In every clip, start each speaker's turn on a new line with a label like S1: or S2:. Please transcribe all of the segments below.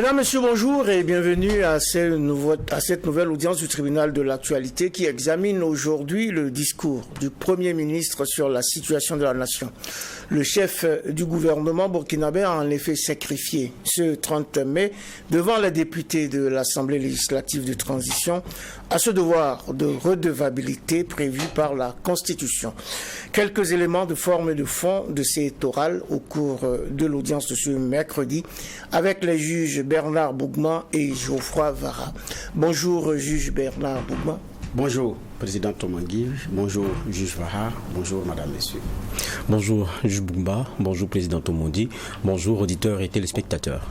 S1: Mesdames, Messieurs, bonjour et bienvenue à cette nouvelle audience du tribunal de l'actualité qui examine aujourd'hui le discours du Premier ministre sur la situation de la nation. Le chef du gouvernement burkinabé a en effet sacrifié ce 30 mai devant les députés de l'Assemblée législative de transition à ce devoir de redevabilité prévu par la Constitution. Quelques éléments de forme et de fond de cet oral au cours de l'audience de ce mercredi avec les juges Bernard Bougma et Geoffroy Vara. Bonjour, juge Bernard Bougma.
S2: Bonjour, président Tomangui. Bonjour, juge Vara. Bonjour, madame, messieurs.
S3: Bonjour, juge Bougma. Bonjour, président Tomangui. Bonjour, auditeurs et téléspectateurs.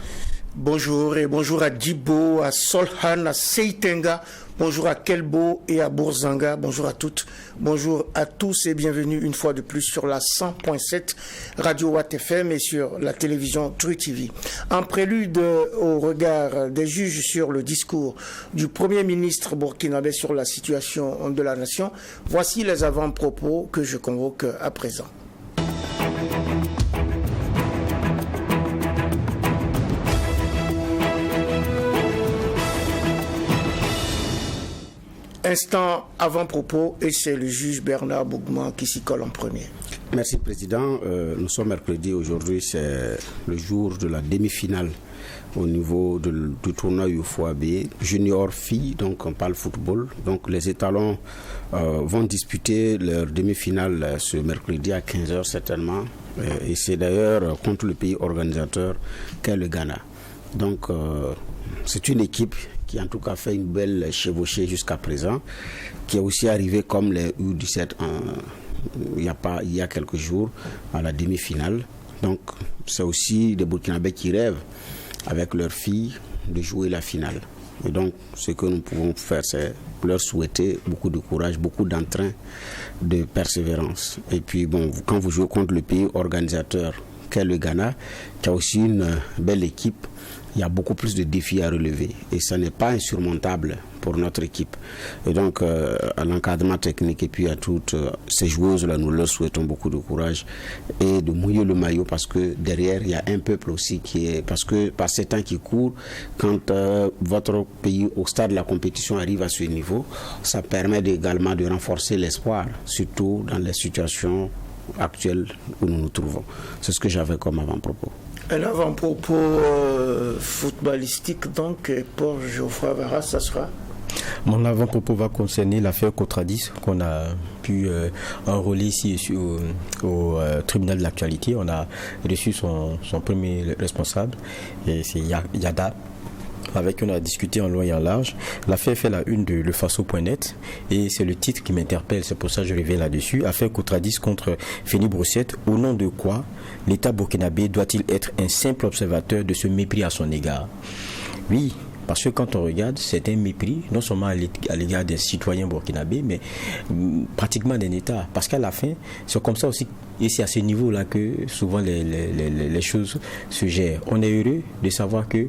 S1: Bonjour et bonjour à Djibo, à Solhan, à Seitenga. Bonjour à Kelbo et à Bourzanga. Bonjour à toutes. Bonjour à tous et bienvenue une fois de plus sur la 100.7 Radio Watt FM et sur la télévision Tru TV. En prélude au regard des juges sur le discours du Premier ministre burkinabé sur la situation de la nation, voici les avant-propos que je convoque à présent. Instant avant-propos et c'est le juge Bernard Bougma qui s'y colle en premier.
S2: Merci, président. Nous sommes mercredi. Aujourd'hui, c'est le jour de la demi-finale au niveau du tournoi UFOAB Junior Filles, donc on parle football. Donc les étalons vont disputer leur demi-finale ce mercredi à 15h certainement. Et c'est d'ailleurs contre le pays organisateur qu'est le Ghana. Donc c'est une équipe qui en tout cas fait une belle chevauchée jusqu'à présent, qui est aussi arrivé comme les U17 il y a quelques jours à la demi-finale. Donc c'est aussi des Burkinabés qui rêvent avec leurs filles de jouer la finale. Et donc ce que nous pouvons faire, c'est leur souhaiter beaucoup de courage, beaucoup d'entrain, de persévérance. Et puis bon, quand vous jouez contre le pays organisateur qu'est le Ghana, qui a aussi une belle équipe, il y a beaucoup plus de défis à relever et ça n'est pas insurmontable pour notre équipe. Et donc à l'encadrement technique et puis à toutes ces joueuses-là, nous leur souhaitons beaucoup de courage et de mouiller le maillot parce que derrière il y a un peuple aussi qui est... Parce que par ces temps qui courent, quand votre pays au stade de la compétition arrive à ce niveau, ça permet également de renforcer l'espoir, surtout dans les situations actuelles où nous nous trouvons. C'est ce que j'avais comme avant-propos.
S1: Un avant-propos footballistique donc pour Geoffroy Vara, ça sera?
S3: Mon avant-propos va concerner l'affaire Cotradis qu'on a pu enrôler ici au tribunal de l'actualité. On a reçu son premier responsable, et c'est Yada. Avec on a discuté en long et en large. L'affaire fait la une de lefaso.net et c'est le titre qui m'interpelle, c'est pour ça que je reviens là-dessus. Affaire Cotradis contre Feni Brossette. Au nom de quoi l'État burkinabé doit-il être un simple observateur de ce mépris à son égard? Oui, parce que quand on regarde, c'est un mépris, non seulement à l'égard des citoyens burkinabés, mais pratiquement d'un État. Parce qu'à la fin, c'est comme ça aussi, et c'est à ce niveau-là que souvent les choses se gèrent. On est heureux de savoir que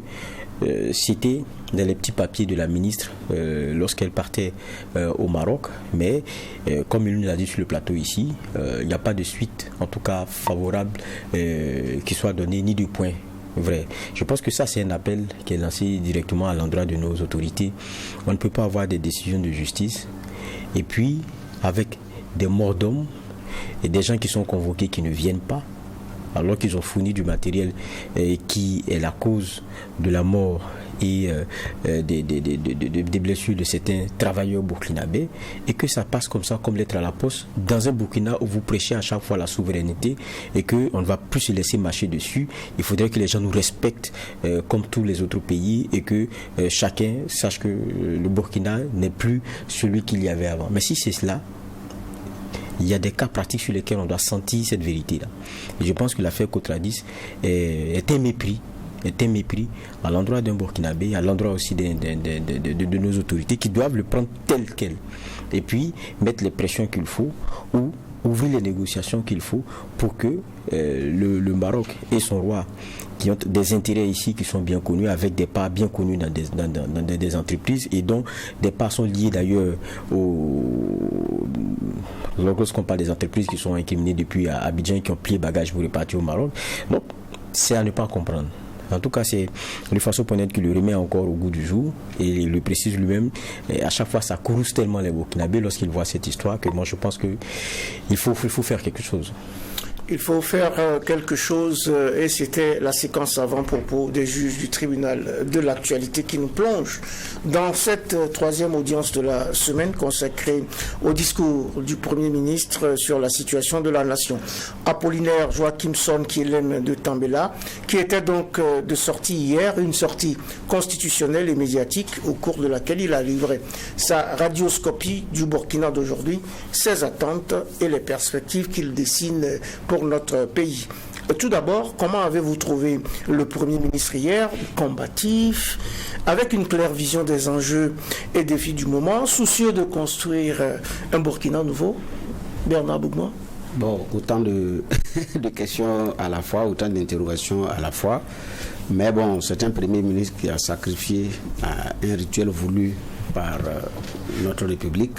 S3: c'était dans les petits papiers de la ministre lorsqu'elle partait au Maroc, mais comme il nous l'a dit sur le plateau ici, il n'y a pas de suite, en tout cas favorable, qui soit donnée, ni de point vrai. Je pense que ça c'est un appel qui est lancé directement à l'endroit de nos autorités. On ne peut pas avoir des décisions de justice et puis avec des morts d'hommes et des gens qui sont convoqués qui ne viennent pas, alors qu'ils ont fourni du matériel qui est la cause de la mort et des blessures de certains travailleurs burkinabés, et que ça passe comme ça, comme lettre à la poste, dans un Burkina où vous prêchez à chaque fois la souveraineté et qu'on ne va plus se laisser marcher dessus. Il faudrait que les gens nous respectent comme tous les autres pays et que chacun sache que le Burkina n'est plus celui qu'il y avait avant. Mais si c'est cela, il y a des cas pratiques sur lesquels on doit sentir cette vérité-là. Et je pense que l'affaire Cotradis est un mépris à l'endroit d'un Burkinabé, à l'endroit aussi de nos autorités qui doivent le prendre tel quel. Et puis mettre les pressions qu'il faut ou ouvrir les négociations qu'il faut pour que le Maroc et son roi, qui ont des intérêts ici qui sont bien connus, avec des parts bien connues dans des entreprises et dont des parts sont liées d'ailleurs lorsqu'on parle des entreprises qui sont incriminées depuis Abidjan et qui ont plié bagages pour repartir au Maroc. Donc c'est à ne pas comprendre. En tout cas, c'est de façon honnête qu'il le remet encore au goût du jour et il le précise lui-même. Et à chaque fois, ça courrouce tellement les Burkinabés lorsqu'ils voient cette histoire que moi, je pense qu'il faut faire quelque chose.
S1: Il faut faire quelque chose et c'était la séquence avant-propos des juges du tribunal de l'actualité qui nous plonge dans cette troisième audience de la semaine consacrée au discours du Premier ministre sur la situation de la nation. Apollinaire Joachimson Kielem de Tambela, qui était donc de sortie hier, une sortie constitutionnelle et médiatique au cours de laquelle il a livré sa radioscopie du Burkina d'aujourd'hui, ses attentes et les perspectives qu'il dessine pour notre pays. Tout d'abord, comment avez-vous trouvé le Premier ministre hier, combatif, avec une claire vision des enjeux et défis du moment, soucieux de construire un Burkina nouveau? Bernard Bougma.
S2: Bon, autant de questions à la fois, autant d'interrogations à la fois. Mais bon, c'est un Premier ministre qui a sacrifié un rituel voulu par notre République.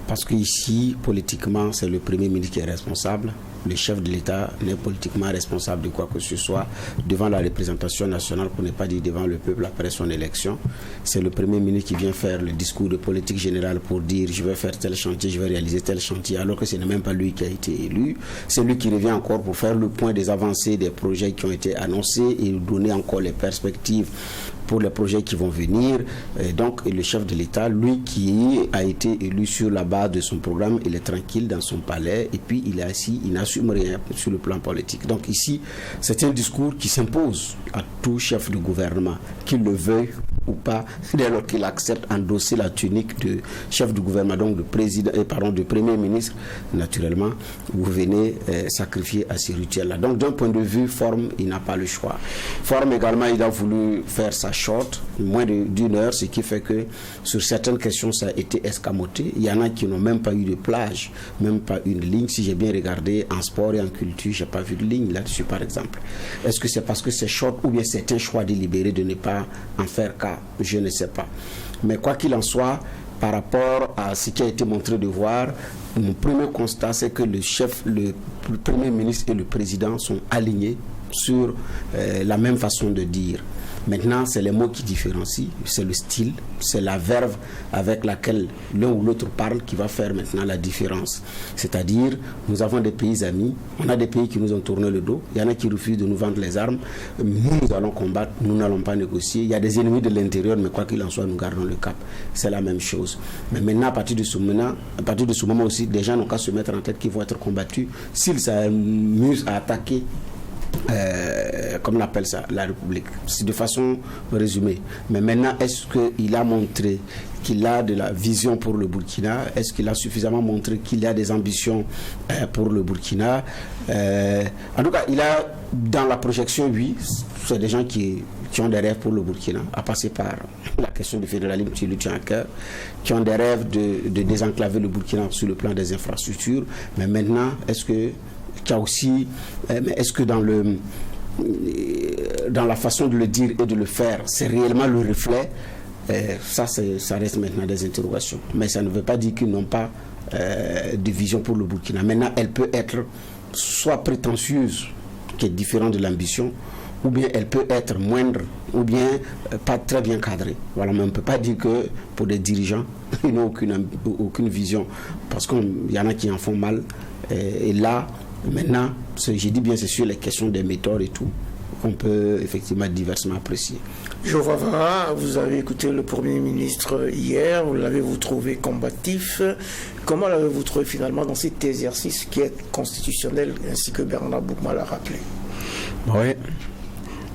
S2: Parce qu'ici, politiquement, c'est le Premier ministre qui est responsable. Le chef de l'État n'est politiquement responsable de quoi que ce soit devant la représentation nationale, pour ne pas dire devant le peuple après son élection. C'est le Premier ministre qui vient faire le discours de politique générale pour dire je vais faire tel chantier, je vais réaliser tel chantier, alors que ce n'est même pas lui qui a été élu. C'est lui qui revient encore pour faire le point des avancées des projets qui ont été annoncés et donner encore les perspectives pour les projets qui vont venir. Et donc, le chef de l'État, lui qui a été élu sur la base de son programme, il est tranquille dans son palais et puis il est assis, il n'assume rien sur le plan politique. Donc ici, c'est un discours qui s'impose à tout chef de gouvernement, qu'il le veuille ou pas, dès lors qu'il accepte endosser la tunique de chef de gouvernement, donc de Premier ministre. Naturellement, vous venez sacrifier à ces rituels-là. Donc d'un point de vue forme, il n'a pas le choix. Forme également, il a voulu faire sa short, moins d'une heure, ce qui fait que sur certaines questions, ça a été escamoté. Il y en a qui n'ont même pas eu de plage, même pas une ligne. Si j'ai bien regardé en sport et en culture, je n'ai pas vu de ligne là-dessus, par exemple. Est-ce que c'est parce que c'est short ou bien c'est un choix délibéré de ne pas en faire cas? Je ne sais pas. Mais quoi qu'il en soit, par rapport à ce qui a été montré de voir, mon premier constat, c'est que le Premier ministre et le Président sont alignés sur la même façon de dire. Maintenant, c'est les mots qui différencient, c'est le style, c'est la verve avec laquelle l'un ou l'autre parle qui va faire maintenant la différence. C'est-à-dire, nous avons des pays amis, on a des pays qui nous ont tourné le dos, il y en a qui refusent de nous vendre les armes, nous allons combattre, nous n'allons pas négocier, il y a des ennemis de l'intérieur, mais quoi qu'il en soit, nous gardons le cap. C'est la même chose. Mais maintenant, à partir de ce moment aussi, des gens n'ont qu'à se mettre en tête qu'ils vont être combattus s'ils s'amusent à attaquer comme on appelle ça, la République. C'est de façon résumée. Mais maintenant, est-ce qu'il a montré qu'il a de la vision pour le Burkina? Est-ce qu'il a suffisamment montré qu'il a des ambitions pour le Burkina? En tout cas, il a, dans la projection, oui, c'est des gens qui ont des rêves pour le Burkina, à passer par la question du fédéralisme qui lui tient à cœur, qui ont des rêves de désenclaver le Burkina sur le plan des infrastructures. Mais maintenant, est-ce que dans la façon de le dire et de le faire, c'est réellement le reflet? Ça reste maintenant des interrogations. Mais ça ne veut pas dire qu'ils n'ont pas de vision pour le Burkina. Maintenant, elle peut être soit prétentieuse, qui est différente de l'ambition, ou bien elle peut être moindre, ou bien pas très bien cadrée. Voilà, mais on ne peut pas dire que pour des dirigeants, ils n'ont aucune vision, parce qu'il y en a qui en font mal. Et là, maintenant, j'ai dit bien, c'est sur les questions des méthodes et tout qu'on peut effectivement diversement apprécier.
S1: Joe Vavara, vous avez écouté le Premier ministre hier, l'avez-vous trouvé combatif? Comment l'avez-vous trouvé finalement dans cet exercice qui est constitutionnel, ainsi que Bernard Bougma l'a rappelé?
S3: Oui,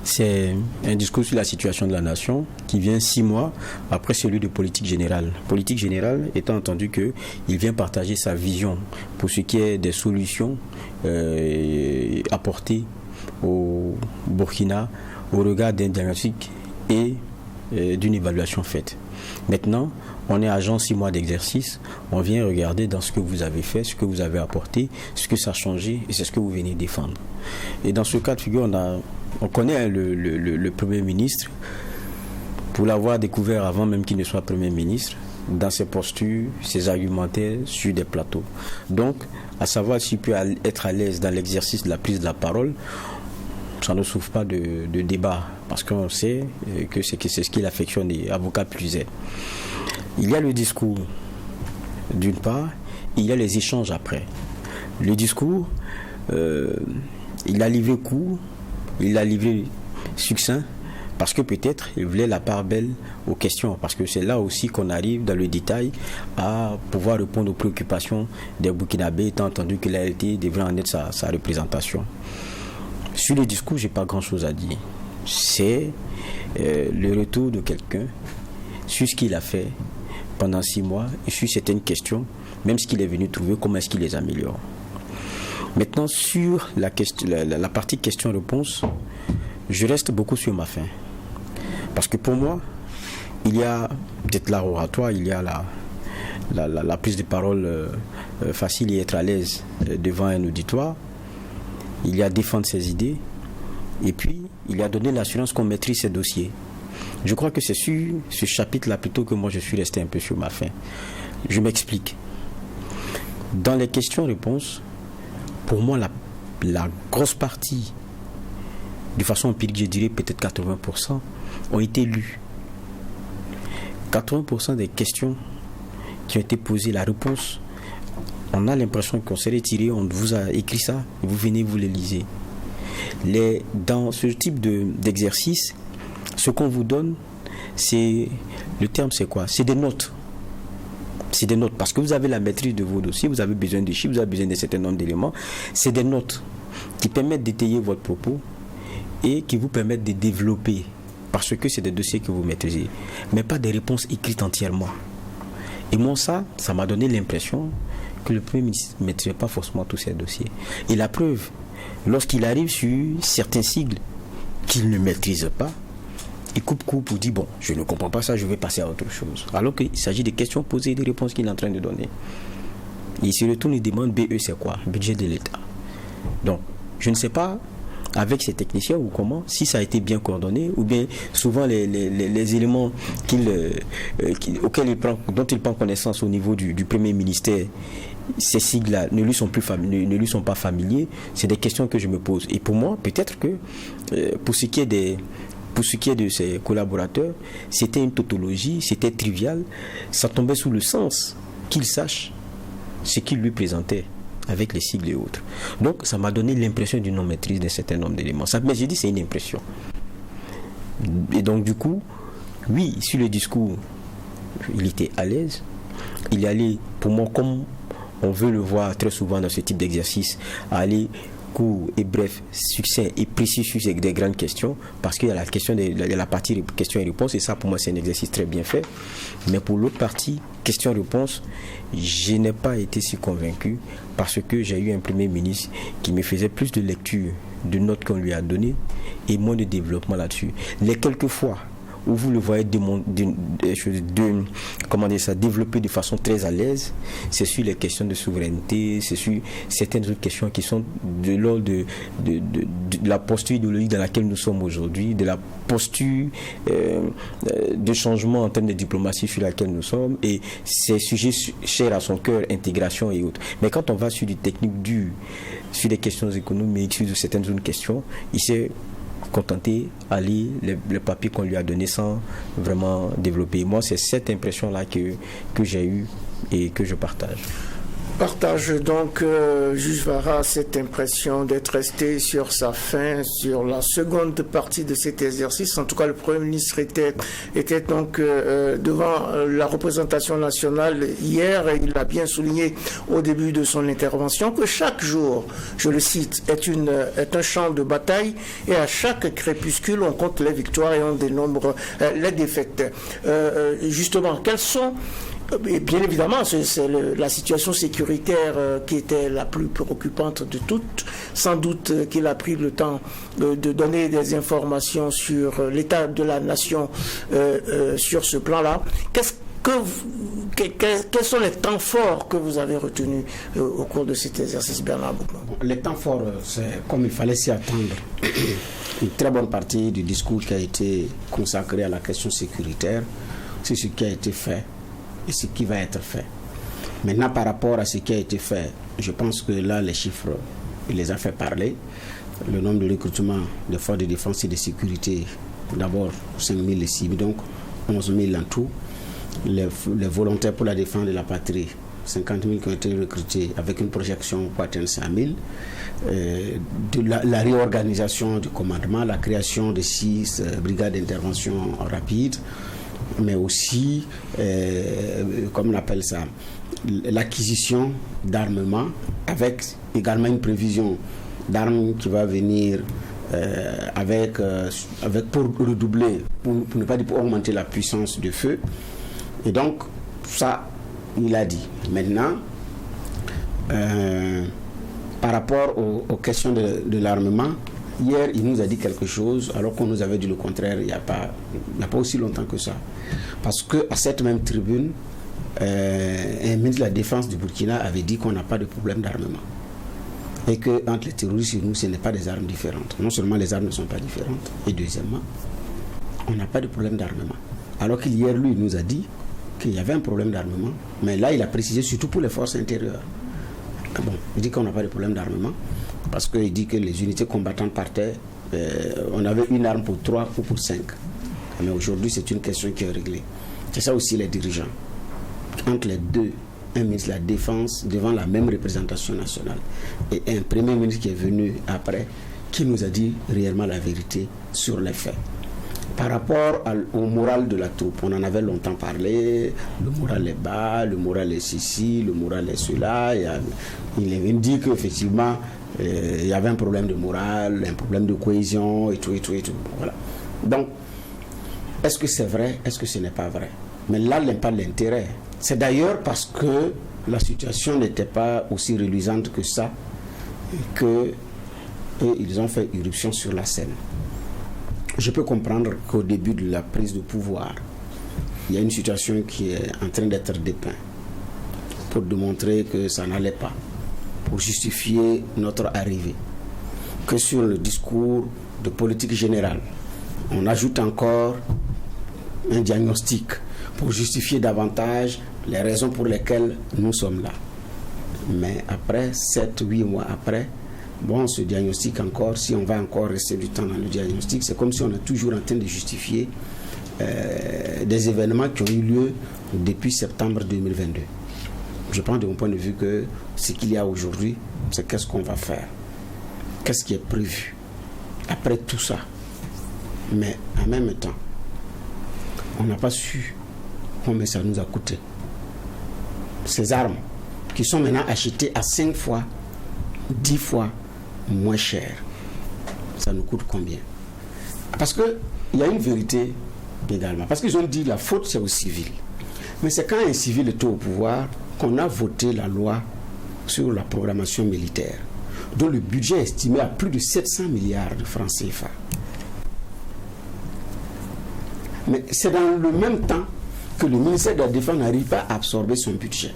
S3: c'est un discours sur la situation de la nation qui vient 6 mois après celui de politique générale. Politique générale étant entendu qu'il vient partager sa vision pour ce qui est des solutions apportées au Burkina au regard d'un diagnostic et d'une évaluation faite. Maintenant, on est agent 6 mois d'exercice, on vient regarder dans ce que vous avez fait, ce que vous avez apporté, ce que ça a changé et c'est ce que vous venez défendre. Et dans ce cas de figure, on connaît le Premier ministre pour l'avoir découvert avant même qu'il ne soit Premier ministre, dans ses postures, ses argumentaires sur des plateaux. Donc, à savoir s'il peut être à l'aise dans l'exercice de la prise de la parole, ça ne souffre pas de débat, parce qu'on sait que c'est ce qui l'affectionne, les avocats plus est. Il y a le discours, d'une part, il y a les échanges après. Le discours, il a livré court, il a livré succinct, parce que peut-être il voulait la part belle aux questions, parce que c'est là aussi qu'on arrive dans le détail à pouvoir répondre aux préoccupations des Burkinabés, étant entendu que l'ALT devrait en être sa représentation. Sur le discours, je n'ai pas grand-chose à dire. C'est le retour de quelqu'un sur ce qu'il a fait pendant 6 mois et sur certaines questions, même ce qu'il est venu trouver, comment est-ce qu'il les améliore. Maintenant, sur la partie question-réponse, je reste beaucoup sur ma faim. Parce que pour moi, il y a peut-être l'art oratoire, il y a la prise de parole facile et être à l'aise devant un auditoire. Il y a défendre ses idées. Et puis, il y a donner l'assurance qu'on maîtrise ses dossiers. Je crois que c'est sur ce chapitre-là plutôt que moi je suis resté un peu sur ma faim. Je m'explique. Dans les questions-réponses, pour moi, la grosse partie, de façon empirique, je dirais peut-être 80%, ont été lues. 80% des questions qui ont été posées, la réponse, on a l'impression qu'on s'est retiré, on vous a écrit ça, et vous venez, vous les lisez. Dans ce type d'exercice, ce qu'on vous donne, le terme c'est quoi? C'est des notes. C'est des notes, parce que vous avez la maîtrise de vos dossiers, vous avez besoin de chiffres, vous avez besoin d'un certain nombre d'éléments. C'est des notes qui permettent d'étayer votre propos et qui vous permettent de développer, parce que c'est des dossiers que vous maîtrisez, mais pas des réponses écrites entièrement. Et moi, ça m'a donné l'impression que le Premier ministre ne maîtrisait pas forcément tous ces dossiers. Et la preuve, lorsqu'il arrive sur certains sigles qu'il ne maîtrise pas, il coupe pour dire, bon, je ne comprends pas ça, je vais passer à autre chose. Alors qu'il s'agit des questions posées et des réponses qu'il est en train de donner. Et il se retourne et demande, BE c'est quoi? Budget de l'État. Donc, je ne sais pas, avec ces techniciens ou comment, si ça a été bien coordonné, ou bien souvent les éléments dont il prend connaissance au niveau du Premier ministère, ces sigles-là ne lui sont pas familiers. C'est des questions que je me pose. Et pour moi, peut-être que pour ce qui est de ses collaborateurs, c'était une tautologie, c'était trivial, ça tombait sous le sens qu'il sache ce qu'il lui présentait avec les sigles et autres. Donc ça m'a donné l'impression d'une non-maîtrise d'un certain nombre d'éléments. Mais j'ai dit c'est une impression. Et donc du coup, oui, sur le discours, il était à l'aise. Il allait, pour moi, comme on veut le voir très souvent dans ce type d'exercice, aller court et bref, succinct et précis sur des grandes questions, parce qu'il y a la partie questions et réponses, et ça pour moi c'est un exercice très bien fait. Mais pour l'autre partie, questions-réponses, je n'ai pas été si convaincu, parce que j'ai eu un Premier ministre qui me faisait plus de lecture de notes qu'on lui a données et moins de développement là-dessus. Les quelques fois où vous le voyez développer de façon très à l'aise, c'est sur les questions de souveraineté, c'est sur certaines autres questions qui sont de l'ordre de la posture idéologique dans laquelle nous sommes aujourd'hui, de la posture de changement en termes de diplomatie sur laquelle nous sommes, et ces sujets chers à son cœur, intégration et autres. Mais quand on va sur du technique dur, sur des questions économiques, sur certaines autres questions, il s'est contenté à lire les papiers qu'on lui a donnés sans vraiment développer. Moi, c'est cette impression-là que j'ai eue et que je partage.
S1: Partage donc, Juge Vara, cette impression d'être resté sur sa faim, sur la seconde partie de cet exercice. En tout cas, le Premier ministre était donc devant la représentation nationale hier, et il a bien souligné au début de son intervention que chaque jour, je le cite, est un champ de bataille, et à chaque crépuscule, on compte les victoires et on dénombre les défaites. Justement, quelles sont... Et bien évidemment, c'est la situation sécuritaire qui était la plus préoccupante de toutes. Sans doute qu'il a pris le temps de donner des informations sur l'état de la nation sur ce plan-là. Quels sont les temps forts que vous avez retenus au cours de cet exercice, Bernard Boukman?
S2: Les temps forts, c'est comme il fallait s'y attendre. Une très bonne partie du discours qui a été consacré à la question sécuritaire, c'est ce qui a été fait et ce qui va être fait. Maintenant, par rapport à ce qui a été fait, je pense que là, les chiffres il les a fait parler. Le nombre de recrutements des forces de défense et de sécurité, d'abord 5 000 et 6 000, donc 11 000 en tout. Les volontaires pour la défense de la patrie, 50 000 qui ont été recrutés avec une projection pour atteindre 5 000. La réorganisation du commandement, la création de 6 brigades d'intervention rapide, mais aussi, comme on appelle ça, l'acquisition d'armement, avec également une prévision d'armes qui va venir avec pour redoubler, pour ne pas dire pour augmenter la puissance de feu. Et donc, ça, il a dit. Maintenant, par rapport aux questions de l'armement, hier, il nous a dit quelque chose, alors qu'on nous avait dit le contraire il n'y a pas aussi longtemps que ça. Parce qu'à cette même tribune, un ministre de la Défense du Burkina avait dit qu'on n'a pas de problème d'armement. Et qu'entre les terroristes et nous, ce n'est pas des armes différentes. Non seulement les armes ne sont pas différentes, et deuxièmement, on n'a pas de problème d'armement. Alors qu'hier, lui, il nous a dit qu'il y avait un problème d'armement, mais là, il a précisé surtout pour les forces intérieures. Bon, il dit qu'on n'a pas de problème d'armement, parce qu'il dit que les unités combattantes partaient, on avait une arme pour 3 ou pour 5. Mais aujourd'hui, c'est une question qui est réglée. C'est ça aussi les dirigeants. Entre les deux, un ministre de la Défense devant la même représentation nationale et un premier ministre qui est venu après, qui nous a dit réellement la vérité sur les faits. Par rapport au moral de la troupe, on en avait longtemps parlé, le moral est bas, le moral est ceci, le moral est cela. Il dit qu'effectivement, il y avait un problème de morale, un problème de cohésion et tout. Voilà. Donc, est-ce que c'est vrai? Est-ce que ce n'est pas vrai? Mais là, il n'y a pas l'intérêt. C'est d'ailleurs parce que la situation n'était pas aussi reluisante que ça qu'ils ont fait irruption sur la scène. Je peux comprendre qu'au début de la prise de pouvoir, il y a une situation qui est en train d'être dépeinte pour démontrer que ça n'allait pas, pour justifier notre arrivée. Que sur le discours de politique générale, on ajoute encore un diagnostic pour justifier davantage les raisons pour lesquelles nous sommes là. Mais après, 7-8 mois après, bon, ce diagnostic encore, si on va encore rester du temps dans le diagnostic, c'est comme si on est toujours en train de justifier des événements qui ont eu lieu depuis septembre 2022. Je pense de mon point de vue que ce qu'il y a aujourd'hui, c'est qu'est-ce qu'on va faire, qu'est-ce qui est prévu après tout ça. Mais en même temps, on n'a pas su combien ça nous a coûté. Ces armes qui sont maintenant achetées à 5 fois, 10 fois moins cher, ça nous coûte combien? Parce qu'il y a une vérité également. Parce qu'ils ont dit la faute c'est aux civils. Mais c'est quand un civil était au pouvoir qu'on a voté la loi sur la programmation militaire, dont le budget est estimé à plus de 700 milliards de francs CFA. Mais c'est dans le même temps que le ministère de la Défense n'arrive pas à absorber son budget.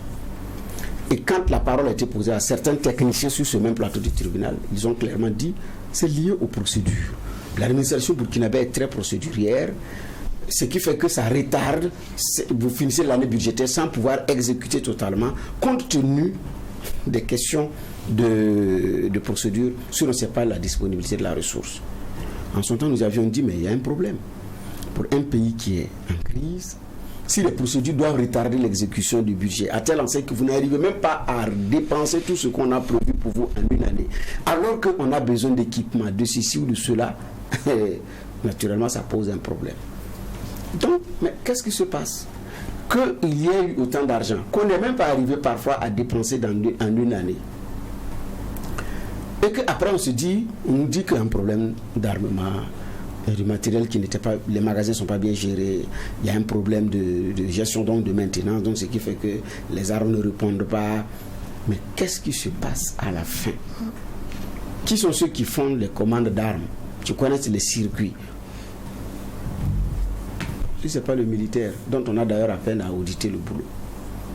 S2: Et quand la parole a été posée à certains techniciens sur ce même plateau du tribunal, ils ont clairement dit c'est lié aux procédures. L'administration burkinabé est très procédurière, ce qui fait que ça retarde, vous finissez l'année budgétaire sans pouvoir exécuter totalement, compte tenu des questions de procédure, si on ne sait pas la disponibilité de la ressource. En son temps, nous avions dit, mais il y a un problème. Pour un pays qui est en crise, si les procédures doivent retarder l'exécution du budget, à tel enseigne que vous n'arrivez même pas à dépenser tout ce qu'on a prévu pour vous en une année, alors qu'on a besoin d'équipement, de ceci ou de cela, naturellement, ça pose un problème. Donc, mais qu'est-ce qui se passe? Qu'il y ait eu autant d'argent, qu'on n'est même pas arrivé parfois à dépenser en une année. Et qu'après, on nous dit qu'il y a un problème d'armement, du matériel qui n'était pas, les magasins ne sont pas bien gérés, il y a un problème de gestion, donc de maintenance, donc ce qui fait que les armes ne répondent pas. Mais qu'est-ce qui se passe à la fin? Qui sont ceux qui font les commandes d'armes, qui connaissent les circuits? Si ce n'est pas le militaire, dont on a d'ailleurs à peine à auditer le boulot.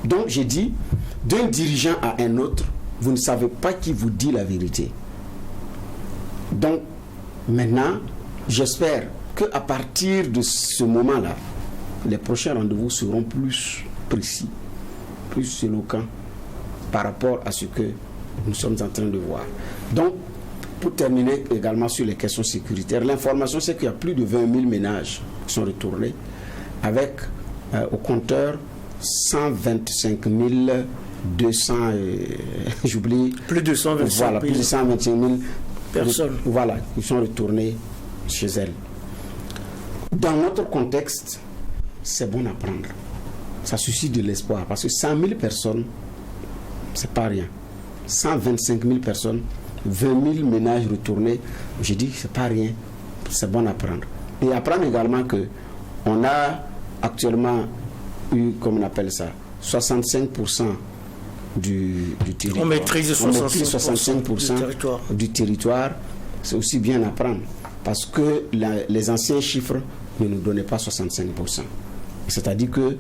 S2: Donc j'ai dit, d'un dirigeant à un autre, vous ne savez pas qui vous dit la vérité. Donc maintenant, j'espère qu'à partir de ce moment-là, les prochains rendez-vous seront plus précis, plus éloquents par rapport à ce que nous sommes en train de voir. Donc, pour terminer également sur les questions sécuritaires, l'information c'est qu'il y a plus de 20 000 ménages qui sont retournés avec au compteur 125 200, j'oublie.
S1: Plus de 125 000.
S2: Voilà, plus de 125 000
S1: personnes.
S2: Voilà, qui sont retournés chez elles. Dans notre contexte, c'est bon à prendre. Ça suscite de l'espoir parce que 100 000 personnes, c'est pas rien. 125 000 personnes, 20 000 ménages retournés, je dis que c'est pas rien, c'est bon à prendre. Et apprendre également que on a actuellement eu, comme on appelle ça, 65% du territoire.
S1: On maîtrise
S2: 65% du territoire. C'est aussi bien à prendre parce que les anciens chiffres ne nous donnaient pas 65%. C'est-à-dire que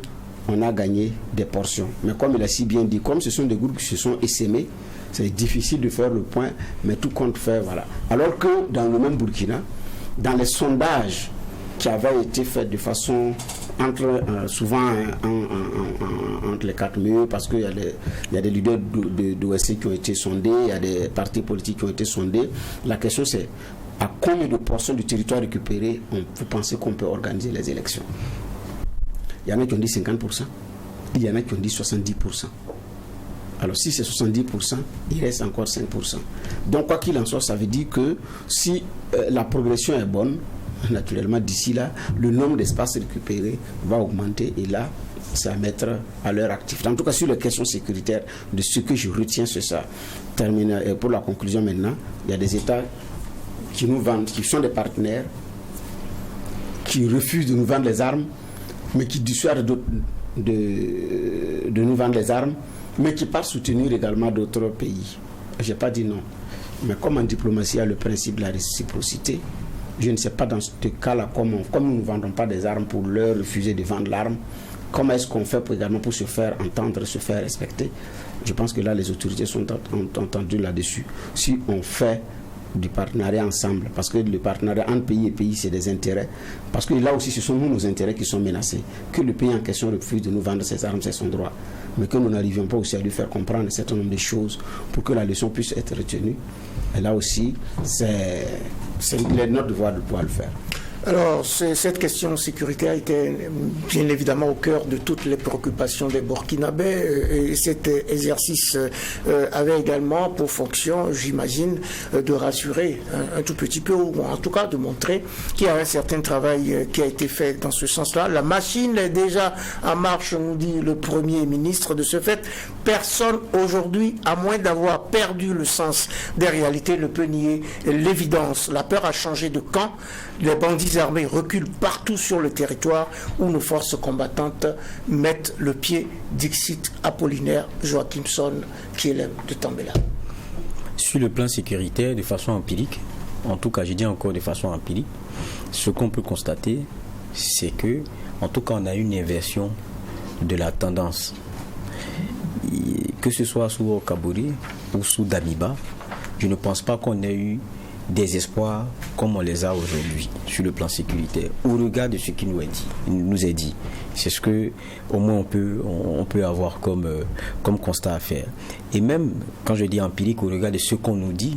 S2: on a gagné des portions. Mais comme il a si bien dit, comme ce sont des groupes qui se sont essaimés, c'est difficile de faire le point, mais tout compte fait, voilà. Alors que dans le même Burkina, dans les sondages qui avaient été faits de façon souvent entre les quatre murs, parce qu'il y a des leaders d'OSC qui ont été sondés, il y a des partis politiques qui ont été sondés. La question c'est à combien de portions du territoire récupéré vous pensez qu'on peut organiser les élections? Il y en a qui ont dit 50%, il y en a qui ont dit 70%. Alors si c'est 70%, il reste encore 5%. Donc quoi qu'il en soit, ça veut dire que si la progression est bonne, naturellement d'ici là, le nombre d'espaces récupérés va augmenter et là, c'est à mettre à leur actif. En tout cas, sur les questions sécuritaires, de ce que je retiens, c'est ça. Et pour la conclusion maintenant, il y a des États qui nous vendent, qui sont des partenaires, qui refusent de nous vendre les armes, mais qui dissuadent de nous vendre les armes, mais qui partent soutenir également d'autres pays. Je n'ai pas dit non. Mais comme en diplomatie, il y a le principe de la réciprocité, je ne sais pas dans ce cas-là, comme nous ne vendons pas des armes pour leur refuser de vendre l'arme, comment est-ce qu'on fait également pour se faire entendre, se faire respecter? Je pense que là, les autorités ont entendu là-dessus. Si on fait du partenariat ensemble, parce que le partenariat entre pays et pays, c'est des intérêts, parce que là aussi, ce sont nous, nos intérêts qui sont menacés. Que le pays en question refuse de nous vendre ses armes, c'est son droit. Mais que nous n'arrivions pas aussi à lui faire comprendre un certain nombre de choses pour que la leçon puisse être retenue. Et là aussi, c'est notre devoir de pouvoir le faire.
S1: Alors, cette question sécuritaire était bien évidemment au cœur de toutes les préoccupations des Burkinabés et cet exercice avait également pour fonction, j'imagine, de rassurer un tout petit peu, ou en tout cas de montrer qu'il y a un certain travail qui a été fait dans ce sens-là. La machine est déjà en marche, nous dit le Premier ministre. De ce fait, personne aujourd'hui, à moins d'avoir perdu le sens des réalités, ne peut nier l'évidence. La peur a changé de camp. Les bandits armés reculent partout sur le territoire où nos forces combattantes mettent le pied, dixit Apollinaire Joachimson, qui élève de Tambela.
S3: Sur le plan sécuritaire, de façon empirique, en tout cas, je dis encore de façon empirique, ce qu'on peut constater, c'est que, en tout cas, on a une inversion de la tendance. Que ce soit sous Okaboré ou sous Damiba, je ne pense pas qu'on ait eu des espoirs comme on les a aujourd'hui sur le plan sécuritaire au regard de ce qu'il nous est dit. C'est ce que au moins on peut avoir comme constat à faire. Et même quand je dis empirique au regard de ce qu'on nous dit,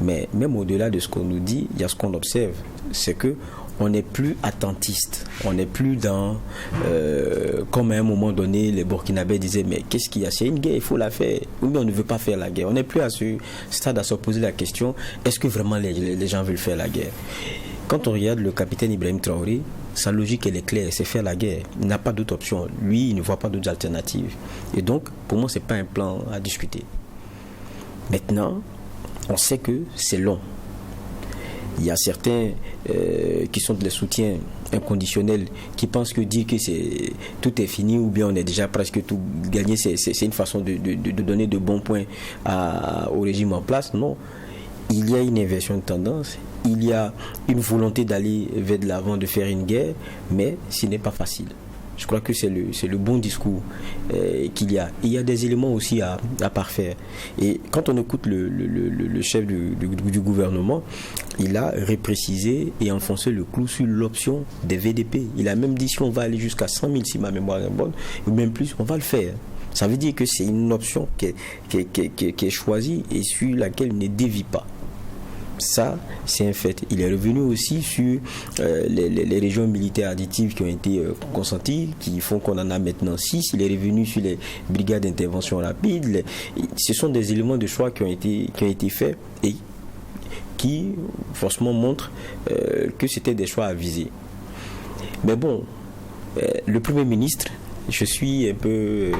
S3: mais même au-delà de ce qu'on nous dit, il y a ce qu'on observe, c'est que on n'est plus attentiste, on n'est plus dans comme à un moment donné les Burkinabés disaient mais qu'est-ce qu'il y a, c'est une guerre, il faut la faire, ou bien on ne veut pas faire la guerre. On n'est plus à ce stade à se poser la question, est-ce que vraiment les gens veulent faire la guerre? Quand on regarde le capitaine Ibrahim Traoré, sa logique elle est claire, c'est faire la guerre. Il n'a pas d'autre option, lui il ne voit pas d'autres alternatives. Et donc pour moi c'est pas un plan à discuter. Maintenant, on sait que c'est long. Il y a certains qui sont des soutiens inconditionnels, qui pensent que dire que tout est fini ou bien on est déjà presque tout gagné, c'est une façon de donner de bons points au régime en place. Non, il y a une inversion de tendance, il y a une volonté d'aller vers de l'avant, de faire une guerre, mais ce n'est pas facile. Je crois que c'est le bon discours qu'il y a. Il y a des éléments aussi à parfaire. Et quand on écoute le chef du gouvernement, il a reprécisé et enfoncé le clou sur l'option des VDP. Il a même dit si on va aller jusqu'à 100 000, si ma mémoire est bonne, ou même plus, on va le faire. Ça veut dire que c'est une option qui est choisie et sur laquelle il ne dévie pas. Ça, c'est un fait. Il est revenu aussi sur les régions militaires additives qui ont été consenties, qui font qu'on en a maintenant 6. Il est revenu sur les brigades d'intervention rapide. Ce sont des éléments de choix qui ont été faits et qui, forcément, montrent que c'était des choix avisés. Mais bon, le Premier ministre, je suis un peu...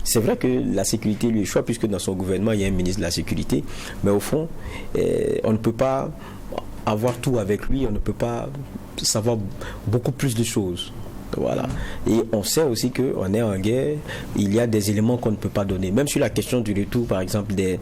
S3: C'est vrai que la sécurité lui est choix, puisque dans son gouvernement, il y a un ministre de la Sécurité. Mais au fond, on ne peut pas avoir tout avec lui, on ne peut pas savoir beaucoup plus de choses. Voilà. Et on sait aussi qu'on est en guerre, il y a des éléments qu'on ne peut pas donner. Même sur la question du retour, par exemple, des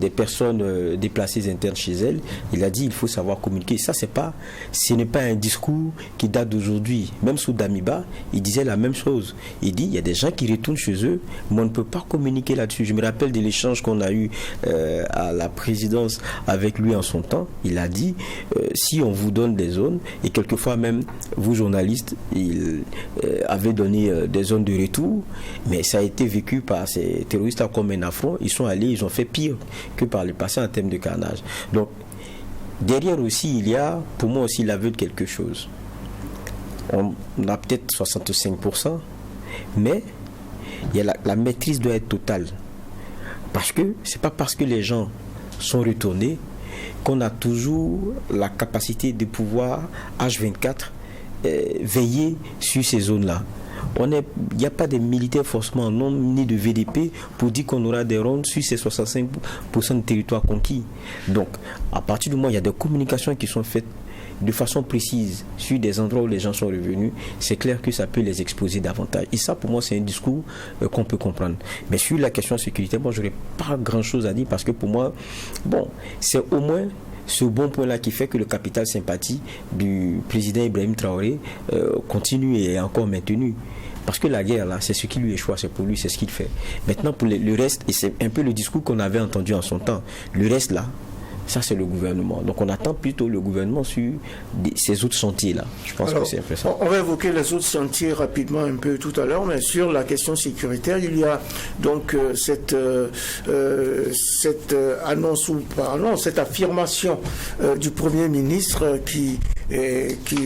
S3: personnes déplacées internes chez elles, il a dit qu'il faut savoir communiquer. Ça, ce n'est pas un discours qui date d'aujourd'hui. Même sous Damiba, il disait la même chose. Il dit, il y a des gens qui retournent chez eux, mais on ne peut pas communiquer là-dessus. Je me rappelle de l'échange qu'on a eu à la présidence avec lui en son temps. Il a dit, si on vous donne des zones, et quelquefois même, vous journalistes, avaient donné des zones de retour, mais ça a été vécu par ces terroristes comme un affront. Ils sont allés, ils ont fait pire que par le passé en termes de carnage. Donc, derrière aussi, il y a, pour moi aussi, l'aveu de quelque chose. On a peut-être 65%, mais il y a la maîtrise doit être totale. Parce que c'est pas parce que les gens sont retournés qu'on a toujours la capacité de pouvoir, H24, veiller sur ces zones-là. Il n'y a pas de militaires forcément en nombre ni de VDP pour dire qu'on aura des rondes sur ces 65% de territoire conquis. Donc, à partir du moment où il y a des communications qui sont faites de façon précise sur des endroits où les gens sont revenus, c'est clair que ça peut les exposer davantage. Et ça, pour moi, c'est un discours qu'on peut comprendre. Mais sur la question sécuritaire, moi, je n'aurais pas grand-chose à dire parce que pour moi, bon, c'est au moins ce bon point-là qui fait que le capital sympathie du président Ibrahim Traoré continue et est encore maintenu. Parce que la guerre, là, c'est ce qui lui échoue, c'est pour lui, c'est ce qu'il fait. Maintenant, pour le reste, et c'est un peu le discours qu'on avait entendu en son temps, le reste, là, ça, c'est le gouvernement. Donc, on attend plutôt le gouvernement sur ces autres chantiers-là. Je pense que c'est un peu ça.
S1: On va évoquer les autres chantiers rapidement un peu tout à l'heure, mais sur la question sécuritaire, il y a donc cette annonce ou non, cette affirmation du Premier ministre qui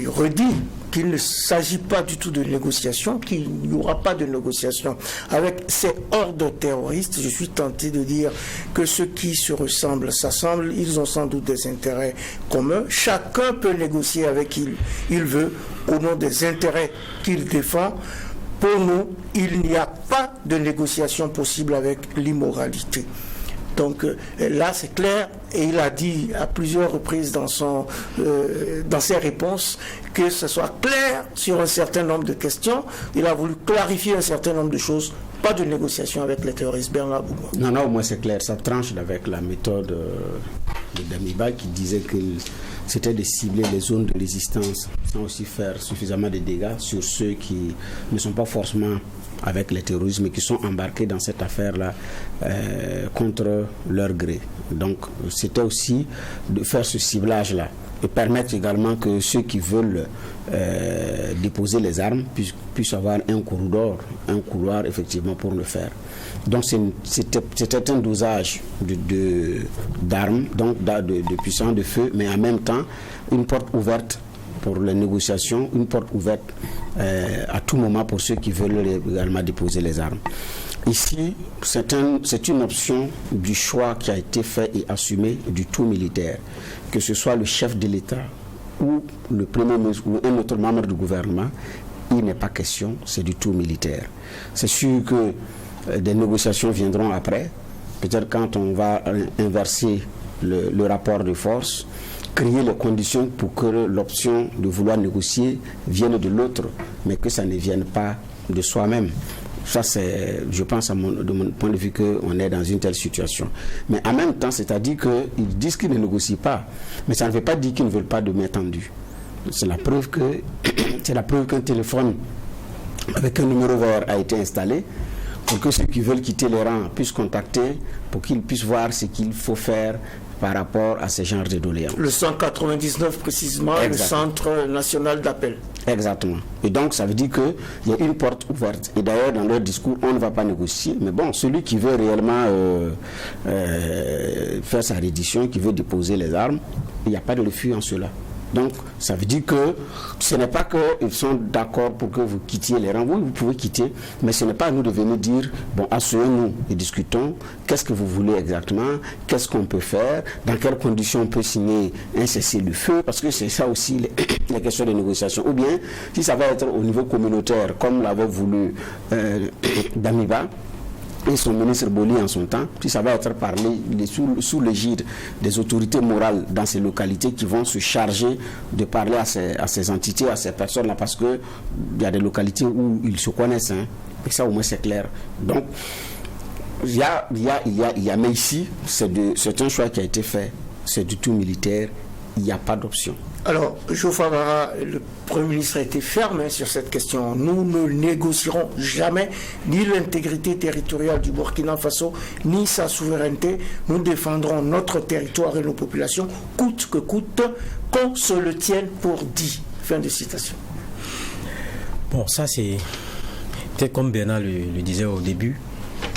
S1: redit qu'il ne s'agit pas du tout de négociation, qu'il n'y aura pas de négociation avec ces hordes terroristes. Je suis tenté de dire que ceux qui se ressemblent s'assemblent, ils ont sans doute des intérêts communs. Chacun peut négocier avec qui il veut au nom des intérêts qu'il défend. Pour nous, il n'y a pas de négociation possible avec l'immoralité. Donc là, c'est clair, et il a dit à plusieurs reprises dans ses réponses que ce soit clair sur un certain nombre de questions. Il a voulu clarifier un certain nombre de choses. Pas de négociation avec les terroristes. Bernard Bouba.
S2: Non, au moins c'est clair. Ça tranche avec la méthode de Damiba qui disait que c'était de cibler les zones de résistance sans aussi faire suffisamment de dégâts sur ceux qui ne sont pas forcément avec les terroristes, mais qui sont embarqués dans cette affaire-là contre leur gré. Donc, c'était aussi de faire ce ciblage-là et permettre également que ceux qui veulent déposer les armes puissent avoir un couloir effectivement pour le faire. Donc, c'était un dosage d'armes, donc de puissance de feu, mais en même temps, une porte ouverte pour les négociations, une porte ouverte à tout moment pour ceux qui veulent également déposer les armes. Ici, c'est une option du choix qui a été fait et assumé du tout militaire, que ce soit le chef de l'État ou le Premier ministre ou un autre membre du gouvernement, il n'est pas question, c'est du tout militaire. C'est sûr que des négociations viendront après, peut-être quand on va inverser le rapport de force, créer les conditions pour que l'option de vouloir négocier vienne de l'autre, mais que ça ne vienne pas de soi-même. Ça, c'est, je pense, de mon point de vue, qu'on est dans une telle situation. Mais en même temps, c'est-à-dire qu'ils disent qu'ils ne négocient pas, mais ça ne veut pas dire qu'ils ne veulent pas de main tendue. C'est la preuve qu'un téléphone avec un numéro vert a été installé pour que ceux qui veulent quitter les rangs puissent contacter, pour qu'ils puissent voir ce qu'il faut faire par rapport à ce genre de doléances.
S1: Le 199 précisément,
S2: Exactement.
S1: le Centre national d'appel.
S2: Exactement. Et donc, ça veut dire qu'il y a une porte ouverte. Et d'ailleurs, dans leur discours, on ne va pas négocier. Mais bon, celui qui veut réellement faire sa reddition, qui veut déposer les armes, il n'y a pas de refus en cela. Donc, ça veut dire que ce n'est pas qu'ils sont d'accord pour que vous quittiez les rangs. Oui, vous pouvez quitter, mais ce n'est pas à nous de venir dire, bon, asseyons-nous et discutons, qu'est-ce que vous voulez exactement, qu'est-ce qu'on peut faire, dans quelles conditions on peut signer un cessez-le-feu, parce que c'est ça aussi les questions de négociation. Ou bien, si ça va être au niveau communautaire, comme l'avait voulu Damiba, et son ministre Boli en son temps, puis ça va être parlé sous l'égide des autorités morales dans ces localités qui vont se charger de parler à ces entités, à ces personnes-là, parce qu'il y a des localités où ils se connaissent, hein, et ça au moins c'est clair. Donc, il y a, mais ici, c'est un choix qui a été fait, c'est du tout militaire, il n'y a pas d'option.
S1: Alors, Geoffroy Amara, le Premier ministre a été ferme sur cette question. Nous ne négocierons jamais ni l'intégrité territoriale du Burkina Faso, ni sa souveraineté. Nous défendrons notre territoire et nos populations, coûte que coûte, qu'on se le tienne pour dit. Fin de citation.
S3: Bon, ça c'est peut-être comme Bernard le disait au début,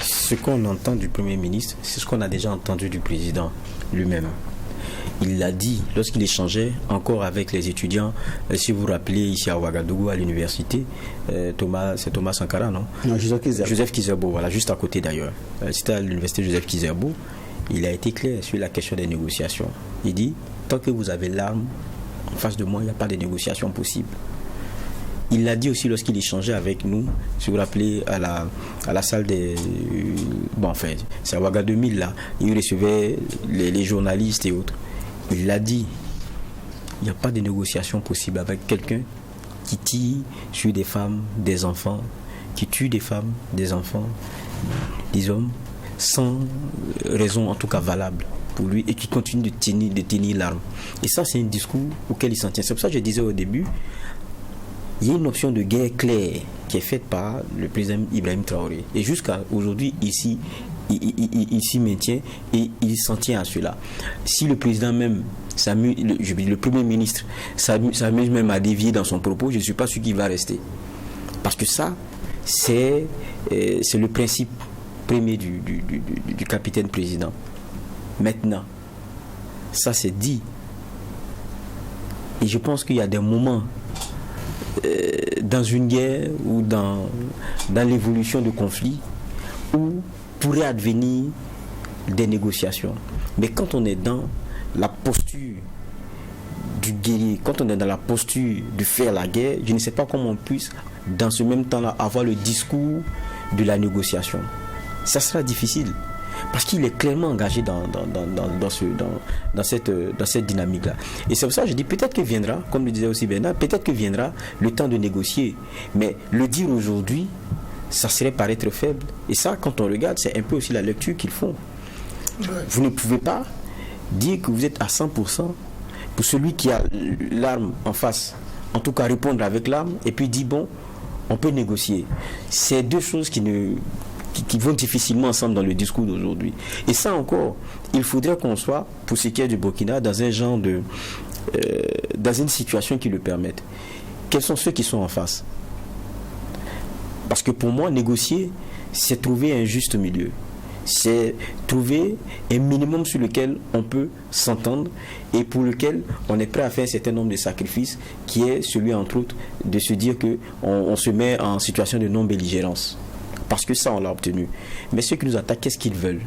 S3: ce qu'on entend du Premier ministre, c'est ce qu'on a déjà entendu du président lui-même. Il l'a dit lorsqu'il échangeait encore avec les étudiants, si vous vous rappelez, ici à Ouagadougou, à l'université, c'est Thomas Sankara, non?
S2: Non, Joseph
S3: Kizerbo, voilà, juste à côté d'ailleurs. C'était à l'université Joseph Kizerbo. Il a été clair sur la question des négociations. Il dit, tant que vous avez l'arme en face de moi, il n'y a pas de négociation possible. Il l'a dit aussi lorsqu'il échangeait avec nous, si vous vous rappelez, à la salle des... Bon, enfin, c'est à Ouagadougou 2000, là. Il recevait les journalistes et autres. Il l'a dit, il n'y a pas de négociation possible avec quelqu'un qui tire sur des femmes, des enfants, qui tue des femmes, des enfants, des hommes, sans raison en tout cas valable pour lui, et qui continue de tenir l'arme. Et ça, c'est un discours auquel il s'en tient. C'est pour ça que je disais au début, il y a une option de guerre claire qui est faite par le président Ibrahim Traoré. Et jusqu'à aujourd'hui, ici, il s'y maintient et il s'en tient à cela. Si le président même, le Premier ministre, s'amuse même à dévier dans son propos, je ne suis pas sûr qu'il va rester. Parce que ça, c'est le principe premier du capitaine président. Maintenant, ça c'est dit. Et je pense qu'il y a des moments dans une guerre ou dans l'évolution de conflits où pourrait advenir des négociations. Mais quand on est dans la posture du guerrier, quand on est dans la posture de faire la guerre, je ne sais pas comment on puisse, dans ce même temps-là, avoir le discours de la négociation. Ça sera difficile, parce qu'il est clairement engagé dans cette dynamique-là. Et c'est pour ça que je dis, peut-être que viendra, comme le disait aussi Bernard, peut-être que viendra le temps de négocier. Mais le dire aujourd'hui, ça serait paraître faible. Et ça, quand on regarde, c'est un peu aussi la lecture qu'ils font. Vous ne pouvez pas dire que vous êtes à 100% pour celui qui a l'arme en face. En tout cas, répondre avec l'arme et puis dire, bon, on peut négocier. C'est deux choses qui vont difficilement ensemble dans le discours d'aujourd'hui. Et ça encore, il faudrait qu'on soit, pour ce qui est du Burkina, dans un genre dans une situation qui le permette. Quels sont ceux qui sont en face? Parce que pour moi, négocier, c'est trouver un juste milieu. C'est trouver un minimum sur lequel on peut s'entendre et pour lequel on est prêt à faire un certain nombre de sacrifices, qui est celui, entre autres, de se dire qu'on se met en situation de non-belligérance. Parce que ça, on l'a obtenu. Mais ceux qui nous attaquent, qu'est-ce qu'ils veulent?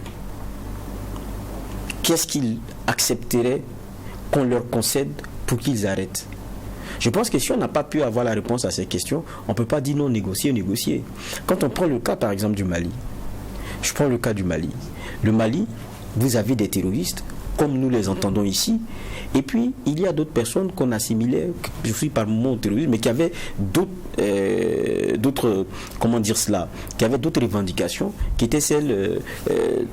S3: Qu'est-ce qu'ils accepteraient qu'on leur concède pour qu'ils arrêtent? Je pense que si on n'a pas pu avoir la réponse à ces questions, on ne peut pas dire non, négocier. Quand on prend le cas, par exemple, du Mali, je prends le cas du Mali. Le Mali, vous avez des terroristes, comme nous les entendons ici, et puis il y a d'autres personnes qu'on assimilait, je suis par moment au terrorisme, mais qui avaient d'autres, comment dire cela, qui avaient d'autres revendications, qui étaient celles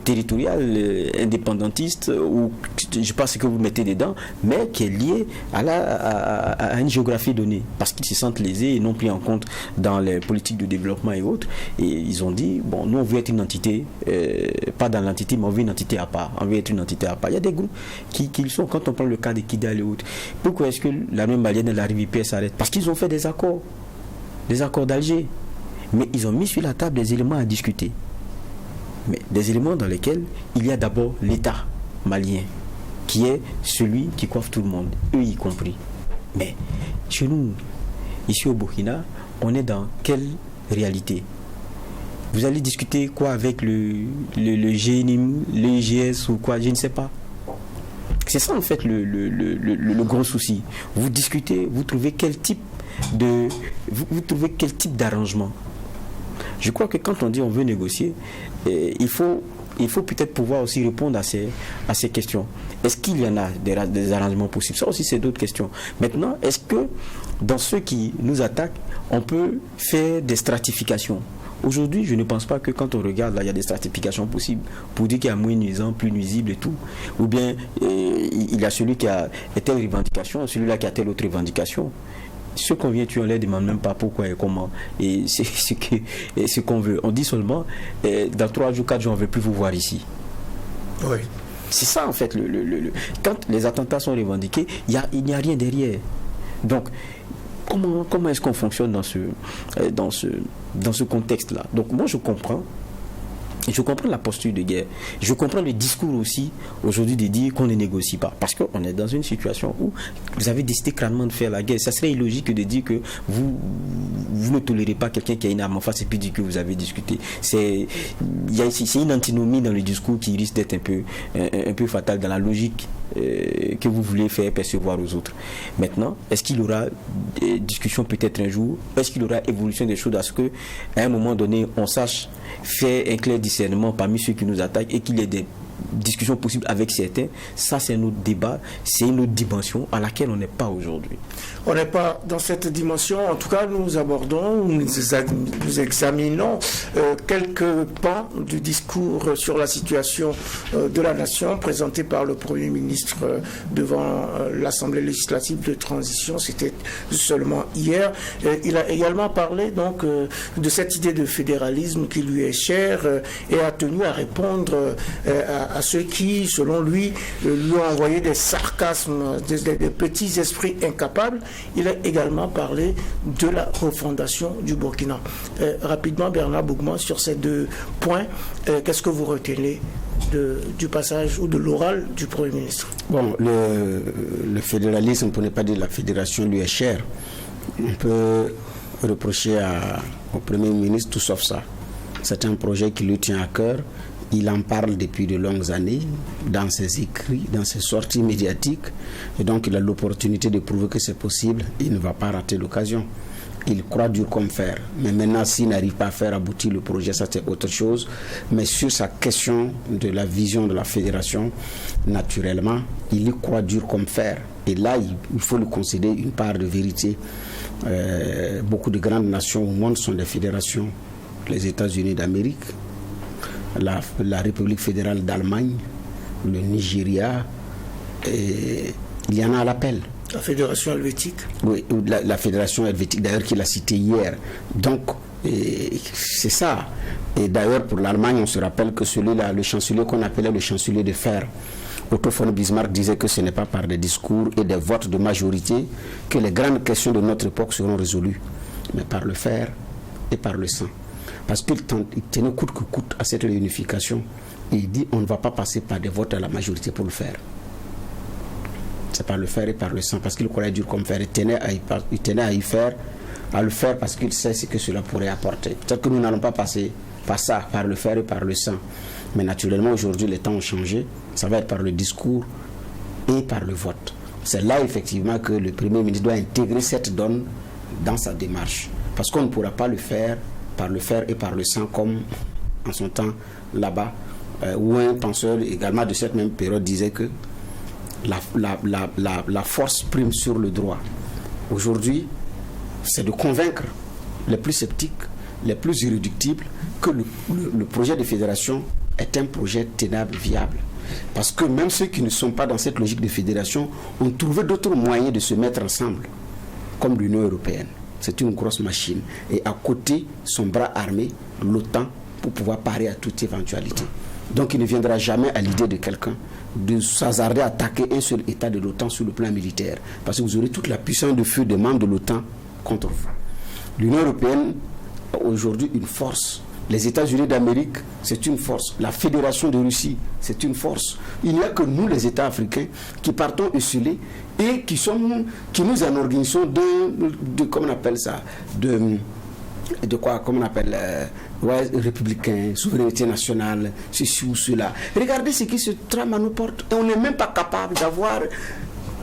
S3: territoriales, indépendantistes, ou je ne sais pas ce que vous mettez dedans, mais qui est liée à une géographie donnée, parce qu'ils se sentent lésés et non pris en compte dans les politiques de développement et autres. Et ils ont dit, bon, nous on veut être une entité, pas dans l'entité, mais on veut une entité à part, on veut être une entité à part. Il y a des groupes qu'ils sont. Quand on prend le cas de Kidal et autres, pourquoi est-ce que l'armée malienne et la RIVIPS s'arrêtent? Parce qu'ils ont fait des accords d'Alger. Mais ils ont mis sur la table des éléments à discuter. Mais des éléments dans lesquels il y a d'abord l'État malien, qui est celui qui coiffe tout le monde, eux y compris. Mais chez nous, ici au Burkina, on est dans quelle réalité? Vous allez discuter quoi avec le GNIM, le IGS ou quoi? Je ne sais pas. C'est ça en fait le gros souci. Vous discutez, vous trouvez quel type d'arrangement. Je crois que quand on dit on veut négocier, il faut peut-être pouvoir aussi répondre à ces questions. Est-ce qu'il y en a des arrangements possibles? Ça aussi, c'est d'autres questions. Maintenant, est-ce que dans ceux qui nous attaquent, on peut faire des stratifications? Aujourd'hui, je ne pense pas que quand on regarde, là, il y a des stratifications possibles pour dire qu'il y a moins nuisant, plus nuisible et tout. Ou bien, il y a celui qui a telle revendication, celui-là qui a telle autre revendication. Ceux qu'on vient tuer, on ne leur demande même pas pourquoi et comment. Et c'est ce qu'on veut. On dit seulement, dans 3 jours, 4 jours, on ne veut plus vous voir ici.
S1: Oui.
S3: C'est ça, en fait. Quand les attentats sont revendiqués, il n'y a rien derrière. Donc, comment est-ce qu'on fonctionne dans ce contexte-là? Donc, moi, je comprends la posture de guerre. Je comprends le discours aussi aujourd'hui de dire qu'on ne négocie pas. Parce qu'on est dans une situation où vous avez décidé crânement de faire la guerre. Ça serait illogique de dire que vous ne tolérez pas quelqu'un qui a une arme en face et puis dire que vous avez discuté. C'est une antinomie dans le discours qui risque d'être un peu fatale dans la logique que vous voulez faire percevoir aux autres. Maintenant, est-ce qu'il y aura des discussions peut-être un jour? Est-ce qu'il y aura évolution des choses à ce qu'à un moment donné, on sache faire un clair discernement parmi ceux qui nous attaquent et qu'il y ait des discussions possibles avec certains? Ça, c'est un autre débat, c'est une autre dimension à laquelle on n'est pas aujourd'hui.
S1: On n'est pas dans cette dimension. En tout cas, nous abordons, nous examinons quelques pans du discours sur la situation de la nation présenté par le Premier ministre devant l'Assemblée législative de transition. C'était seulement hier. Il a également parlé donc de cette idée de fédéralisme qui lui est chère et a tenu à répondre à ceux qui, selon lui, lui ont envoyé des sarcasmes, des petits esprits incapables. Il a également parlé de la refondation du Burkina. Rapidement, Bernard Bougman, sur ces 2 points, qu'est-ce que vous retenez du passage ou de l'oral du Premier ministre?
S2: Bon, le fédéralisme, pour ne pas dire la fédération, lui est cher. On peut reprocher au Premier ministre tout sauf ça. C'est un projet qui lui tient à cœur. Il en parle depuis de longues années, dans ses écrits, dans ses sorties médiatiques. Et donc, il a l'opportunité de prouver que c'est possible. Il ne va pas rater l'occasion. Il croit dur comme fer. Mais maintenant, s'il n'arrive pas à faire aboutir le projet, ça c'est autre chose. Mais sur sa question de la vision de la fédération, naturellement, il y croit dur comme fer. Et là, il faut lui concéder une part de vérité. Beaucoup de grandes nations au monde sont des fédérations. Les États-Unis d'Amérique, la République fédérale d'Allemagne, le Nigeria, et il y en a à l'appel.
S1: La Fédération helvétique.
S2: Oui, la Fédération helvétique, d'ailleurs, qu'il a cité hier. Donc, c'est ça. Et d'ailleurs, pour l'Allemagne, on se rappelle que celui-là, le chancelier qu'on appelait le chancelier de fer, Otto von Bismarck disait que ce n'est pas par des discours et des votes de majorité que les grandes questions de notre époque seront résolues, mais par le fer et par le sang. Parce qu'il tenait coûte que coûte à cette réunification. Et il dit on ne va pas passer par des votes à la majorité pour le faire. C'est par le fer et par le sang. Parce qu'il croyait dur comme fer. Il tenait à le faire parce qu'il sait ce que cela pourrait apporter. Peut-être que nous n'allons pas passer par ça, par le fer et par le sang. Mais naturellement, aujourd'hui, les temps ont changé. Ça va être par le discours et par le vote. C'est là, effectivement, que le Premier ministre doit intégrer cette donne dans sa démarche. Parce qu'on ne pourra pas le faire par le fer et par le sang, comme en son temps là-bas, où un penseur également de cette même période disait que la force prime sur le droit. Aujourd'hui, c'est de convaincre les plus sceptiques, les plus irréductibles, que le projet de fédération est un projet tenable, viable. Parce que même ceux qui ne sont pas dans cette logique de fédération ont trouvé d'autres moyens de se mettre ensemble, comme l'Union européenne. C'est une grosse machine. Et à côté, son bras armé, l'OTAN, pour pouvoir parer à toute éventualité. Donc il ne viendra jamais à l'idée de quelqu'un de s'hasarder à attaquer un seul État de l'OTAN sur le plan militaire. Parce que vous aurez toute la puissance de feu des membres de l'OTAN contre vous. L'Union européenne a aujourd'hui une force. Les États-Unis d'Amérique, c'est une force. La Fédération de Russie, c'est une force. Il n'y a que nous, les États africains, qui partons esselés et qui nous enorgueillissons de comment on appelle ça, de quoi, comment on appelle, républicain, souveraineté nationale, ceci ou cela. Regardez ce qui se trame à nos portes. Et on n'est même pas capable d'avoir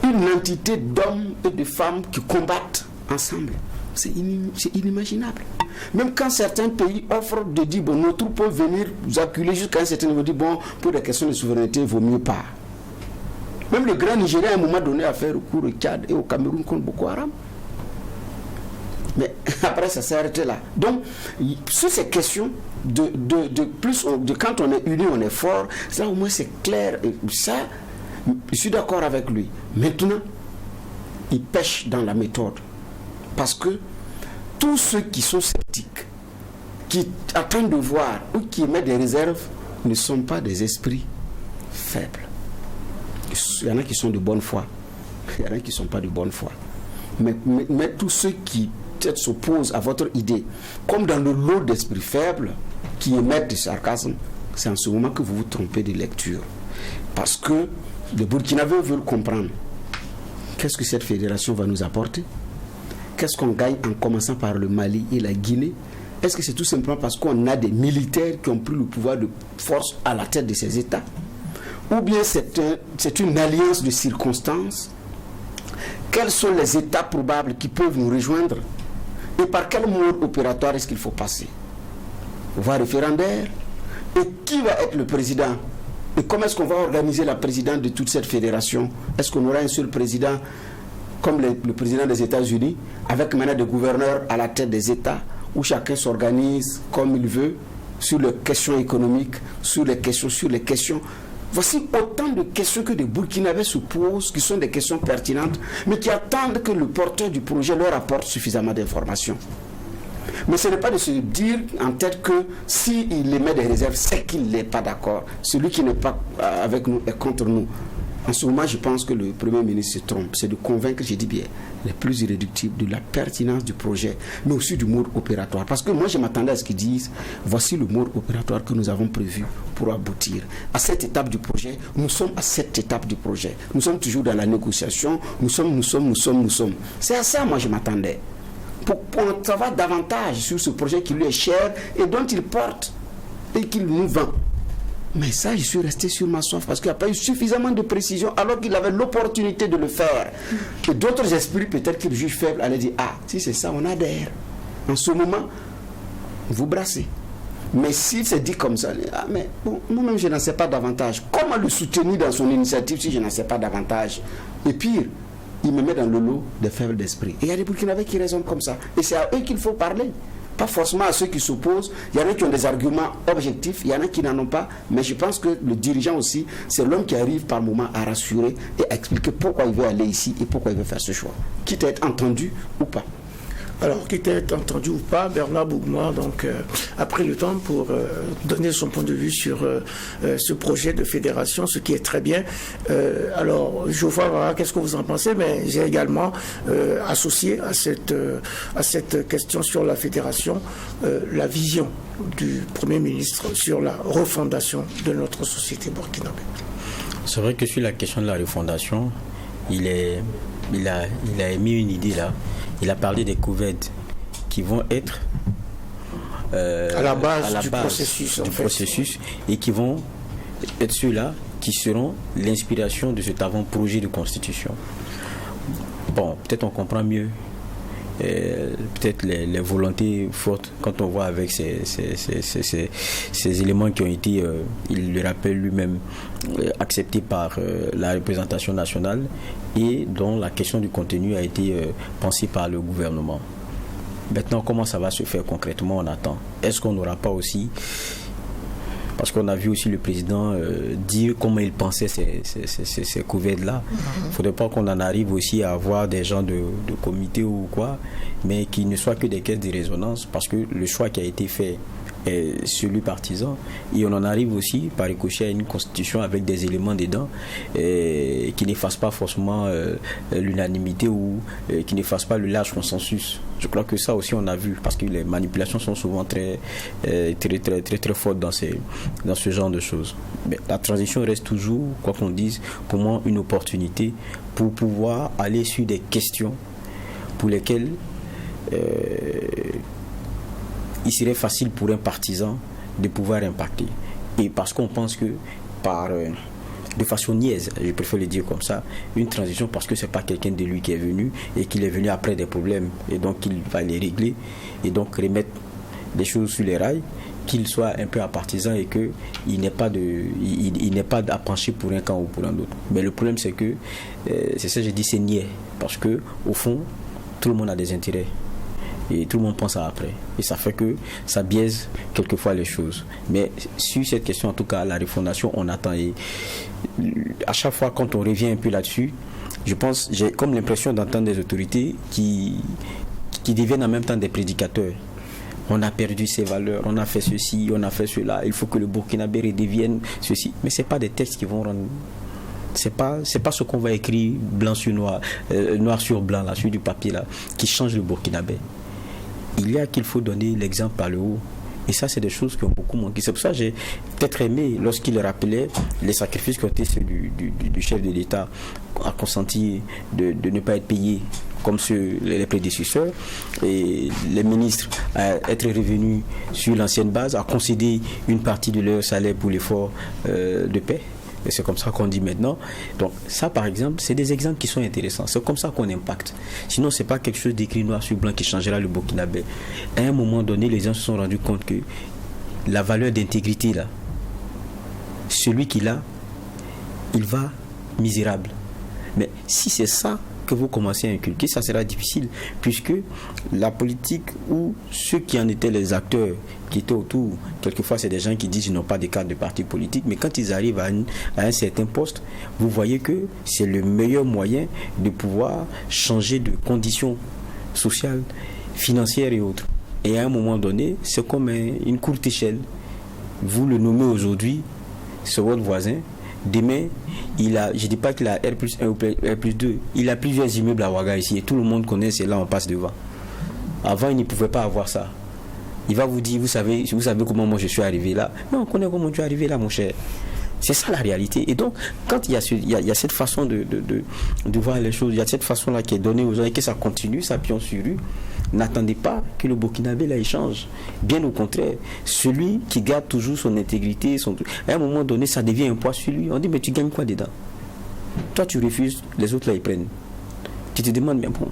S2: une entité d'hommes et de femmes qui combattent ensemble. C'est inimaginable. Même quand certains pays offrent de dire, bon, nos troupes peuvent venir vous acculer jusqu'à un certain niveau, dit, bon, pour des questions de souveraineté, il vaut mieux pas. Même le grand Nigeria, à un moment donné, a fait recours au Tchad et au Cameroun contre Boko Haram. Mais après, ça s'est arrêté là. Donc, sur ces questions, quand on est unis, on est fort, ça au moins c'est clair. Et ça, je suis d'accord avec lui. Maintenant, il pêche dans la méthode. Parce que tous ceux qui sont sceptiques, qui attendent de voir ou qui émettent des réserves, ne sont pas des esprits faibles. Il y en a qui sont de bonne foi. Il y en a qui ne sont pas de bonne foi. Mais tous ceux qui peut-être s'opposent à votre idée, comme dans le lot d'esprits faibles qui émettent du sarcasme, c'est en ce moment que vous vous trompez de lecture. Parce que les Burkinabés veulent comprendre qu'est-ce que cette fédération va nous apporter. Qu'est-ce qu'on gagne en commençant par le Mali et la Guinée? Est-ce que c'est tout simplement parce qu'on a des militaires qui ont pris le pouvoir de force à la tête de ces États? Ou bien c'est une alliance de circonstances? Quels sont les États probables qui peuvent nous rejoindre? Et par quel mode opératoire est-ce qu'il faut passer? Voie référendaire? Et qui va être le président? Et comment est-ce qu'on va organiser la présidence de toute cette fédération? Est-ce qu'on aura un seul président comme le président des États-Unis, avec maintenant des gouverneurs à la tête des États, où chacun s'organise comme il veut, sur les questions économiques, sur les questions. Voici autant de questions que des Burkinabés se posent, qui sont des questions pertinentes, mais qui attendent que le porteur du projet leur apporte suffisamment d'informations. Mais ce n'est pas de se dire en tête que s'il émet des réserves, c'est qu'il n'est pas d'accord. Celui qui n'est pas avec nous est contre nous. En ce moment, je pense que le Premier ministre se trompe. C'est de convaincre, je dis bien, les plus irréductibles de la pertinence du projet, mais aussi du mode opératoire. Parce que moi, je m'attendais à ce qu'ils disent, voici le mode opératoire que nous avons prévu pour aboutir. À cette étape du projet, nous sommes à cette étape du projet. Nous sommes toujours dans la négociation. Nous sommes. C'est à ça, moi, je m'attendais. Pour qu'on travaille davantage sur ce projet qui lui est cher et dont il porte et qu'il nous vend. Mais ça, je suis resté sur ma soif parce qu'il n'y a pas eu suffisamment de précision alors qu'il avait l'opportunité de le faire. Et d'autres esprits, peut-être qu'ils jugent faibles, allaient dire, ah, si c'est ça, on adhère. En ce moment, vous brassez. Mais s'il se dit comme ça, ah, mais bon, moi-même, je n'en sais pas davantage. Comment le soutenir dans son initiative si je n'en sais pas davantage? Et pire, il me met dans le lot des faibles d'esprit. Et il y a des Burkinabés qui raisonnent comme ça. Et c'est à eux qu'il faut parler. Pas forcément à ceux qui s'opposent. Il y en a qui ont des arguments objectifs, il y en a qui n'en ont pas. Mais je pense que le dirigeant aussi, c'est l'homme qui arrive par moment à rassurer et à expliquer pourquoi il veut aller ici et pourquoi il veut faire ce choix. Quitte à être entendu ou pas.
S1: Alors, quitte à être entendu ou pas, Bernard Bougnois a pris le temps pour donner son point de vue sur ce projet de fédération, ce qui est très bien. Alors, Geoffroy Wara, qu'est-ce que vous en pensez? Mais j'ai également associé à cette question sur la fédération la vision du Premier ministre sur la refondation de notre société burkinabé.
S3: C'est vrai que sur la question de la refondation, il a émis une idée là. Il a parlé des COVED qui vont être
S1: à la base du processus
S3: et qui vont être ceux-là qui seront l'inspiration de cet avant-projet de constitution. Bon, peut-être on comprend mieux peut-être les volontés fortes quand on voit avec ces éléments qui ont été, il le rappelle lui-même, acceptés par la représentation nationale et dont la question du contenu a été pensée par le gouvernement. Maintenant, comment ça va se faire concrètement, on attend. Est-ce qu'on n'aura pas aussi, parce qu'on a vu aussi le président dire comment il pensait ces COVID-là. Il ne faudrait pas qu'on en arrive aussi à avoir des gens de comité ou quoi, mais qui ne soient que des caisses de résonance, parce que le choix qui a été fait est celui partisan, et on en arrive aussi par ricochet à une constitution avec des éléments dedans qui n'effacent pas forcément l'unanimité ou qui n'effacent pas le large consensus. Je crois que ça aussi on a vu, parce que les manipulations sont souvent très fortes dans ce genre de choses. Mais la transition reste toujours, quoi qu'on dise, pour moi une opportunité pour pouvoir aller sur des questions pour lesquelles il serait facile pour un partisan de pouvoir impacter. Et parce qu'on pense que de façon niaise, je préfère le dire comme ça, une transition, parce que c'est pas quelqu'un de lui qui est venu et qu'il est venu après des problèmes et donc il va les régler et donc remettre les choses sur les rails, qu'il soit un peu un partisan et qu'il n'ait pas à pencher pour un camp ou pour un autre. Mais le problème c'est que c'est ça que je dis, c'est niais, parce que au fond tout le monde a des intérêts et tout le monde pense à après, et ça fait que ça biaise quelquefois les choses. Mais sur cette question, en tout cas la refondation, on attend, et à chaque fois quand on revient un peu là-dessus, je pense, j'ai comme l'impression d'entendre des autorités qui deviennent en même temps des prédicateurs. On a perdu ses valeurs, on a fait ceci, on a fait cela, il faut que le Burkinabé redevienne ceci. Mais ce n'est pas des textes qui vont rendre... C'est pas ce qu'on va écrire blanc sur noir, noir sur blanc, là, sur du papier, là, qui change le Burkinabé. Il y a qu'il faut donner l'exemple par le haut. Et ça, c'est des choses qui ont beaucoup manqué. C'est pour ça que j'ai peut-être aimé lorsqu'il rappelait les sacrifices qui ont été ceux du chef de l'État, à consentir de ne pas être payé comme les prédécesseurs, et les ministres à être revenus sur l'ancienne base, à concéder une partie de leur salaire pour l'effort de paix. Et c'est comme ça qu'on dit maintenant. Donc ça, par exemple, c'est des exemples qui sont intéressants. C'est comme ça qu'on impacte. Sinon, c'est pas quelque chose d'écrit noir sur blanc qui changera le Burkinabé. À un moment donné, les gens se sont rendus compte que la valeur d'intégrité, là, celui qui l'a, il va misérable. Mais si c'est ça que vous commencez à inculquer, ça sera difficile, puisque la politique, ou ceux qui en étaient les acteurs qui étaient autour, quelquefois c'est des gens qui disent qu'ils n'ont pas de carte de parti politique, mais quand ils arrivent à un certain poste, vous voyez que c'est le meilleur moyen de pouvoir changer de conditions sociales, financières et autres. Et à un moment donné, c'est comme une courte échelle. Vous le nommez aujourd'hui, c'est votre voisin. Demain, je ne dis pas qu'il a R+1 ou R+2, il a plusieurs immeubles à Ouaga ici et tout le monde connaît, c'est là on passe devant. Avant, il ne pouvait pas avoir ça. Il va vous dire, vous savez comment moi je suis arrivé là. Non, on connaît comment tu es arrivé là, mon cher. C'est ça la réalité. Et donc, quand il y a cette façon de voir les choses, il y a cette façon-là qui est donnée aux gens et que ça continue, ça pion sur rue, n'attendez pas que le Burkinabé là il change. Bien au contraire, celui qui garde toujours son intégrité, à un moment donné, ça devient un poids sur lui. On dit, mais tu gagnes quoi dedans? Toi, tu refuses, les autres là ils prennent. Tu te demandes, mais bon,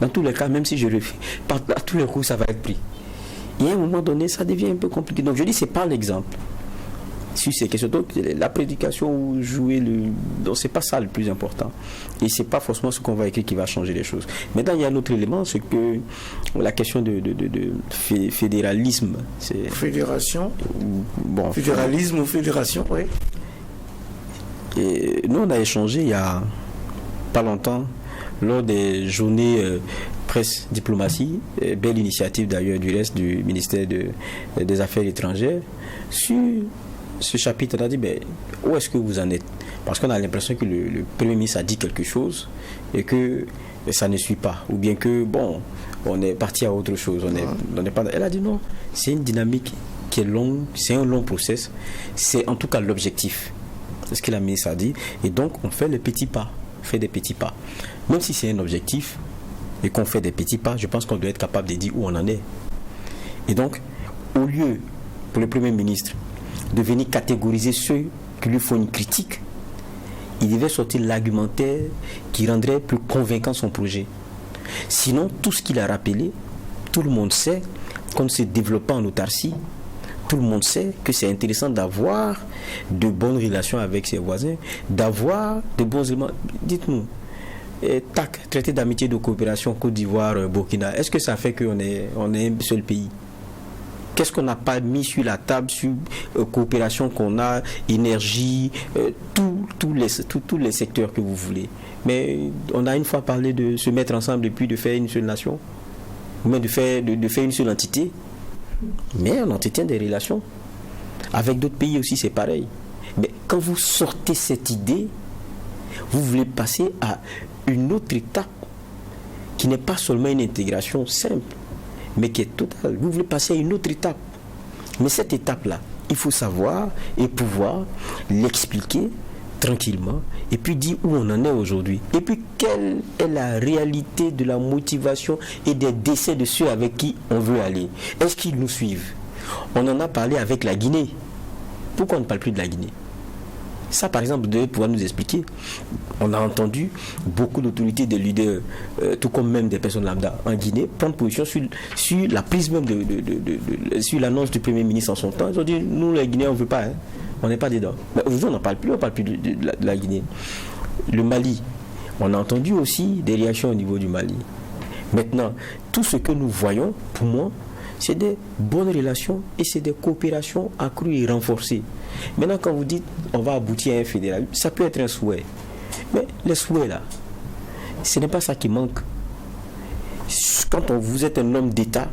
S3: dans tous les cas, même si je refuse, à tous les coups, ça va être pris. Et à un moment donné, ça devient un peu compliqué. Donc, je dis, c'est pas l'exemple. Sur ces questions, donc la prédication ou jouer donc c'est pas ça le plus important, et c'est pas forcément ce qu'on va écrire qui va changer les choses. Maintenant, il y a un autre élément, c'est que la question de fédéralisme, c'est
S1: fédération,
S3: bon,
S1: fédéralisme ou fédération, oui.
S3: Et nous on a échangé il y a pas longtemps lors des journées presse diplomatie, belle initiative d'ailleurs du reste du ministère des Affaires étrangères, sur ce chapitre. On a dit, mais où est-ce que vous en êtes? Parce qu'on a l'impression que le Premier ministre a dit quelque chose et que ça ne suit pas, ou bien que bon, on est parti à autre chose, on n'est pas. Elle a dit non, c'est une dynamique qui est longue, c'est un long process, c'est en tout cas l'objectif, c'est ce que la ministre a dit, et donc on fait les petits pas, des petits pas, même si c'est un objectif et qu'on fait des petits pas, je pense qu'on doit être capable de dire où on en est. Et donc, au lieu pour le Premier ministre de venir catégoriser ceux qui lui font une critique, il devait sortir l'argumentaire qui rendrait plus convaincant son projet. Sinon, tout ce qu'il a rappelé, tout le monde sait qu'on se développe en autarcie, tout le monde sait que c'est intéressant d'avoir de bonnes relations avec ses voisins, d'avoir de bons éléments. Dites-nous, traité d'amitié de coopération Côte d'Ivoire, Burkina, est-ce que ça fait qu'on est un seul pays? Qu'est-ce qu'on n'a pas mis sur la table sur coopération qu'on a, énergie, tous les secteurs que vous voulez. Mais on a une fois parlé de se mettre ensemble et puis de faire une seule nation, ou même de faire une seule entité. Mais on entretient des relations. Avec d'autres pays aussi, c'est pareil. Mais quand vous sortez cette idée, vous voulez passer à une autre étape qui n'est pas seulement une intégration simple, mais qui est totale. Vous voulez passer à une autre étape. Mais cette étape-là, il faut savoir et pouvoir l'expliquer tranquillement et puis dire où on en est aujourd'hui. Et puis quelle est la réalité de la motivation et des décès de ceux avec qui on veut aller. Est-ce qu'ils nous suivent? On en a parlé avec la Guinée. Pourquoi on ne parle plus de la Guinée? Ça, par exemple, vous devez pouvoir nous expliquer. On a entendu beaucoup d'autorités, des leaders, tout comme même des personnes lambda en Guinée, prendre position sur la prise même sur l'annonce du Premier ministre en son temps. Ils ont dit, nous les Guinéens, on ne veut pas, hein. On n'est pas dedans. Mais aujourd'hui, on n'en parle plus, on ne parle plus de la Guinée. Le Mali, on a entendu aussi des réactions au niveau du Mali. Maintenant, tout ce que nous voyons, pour moi, c'est des bonnes relations et c'est des coopérations accrues et renforcées. Maintenant, quand vous dites on va aboutir à un fédéralisme, ça peut être un souhait. Mais les souhaits là, ce n'est pas ça qui manque. Quand vous êtes un homme d'État,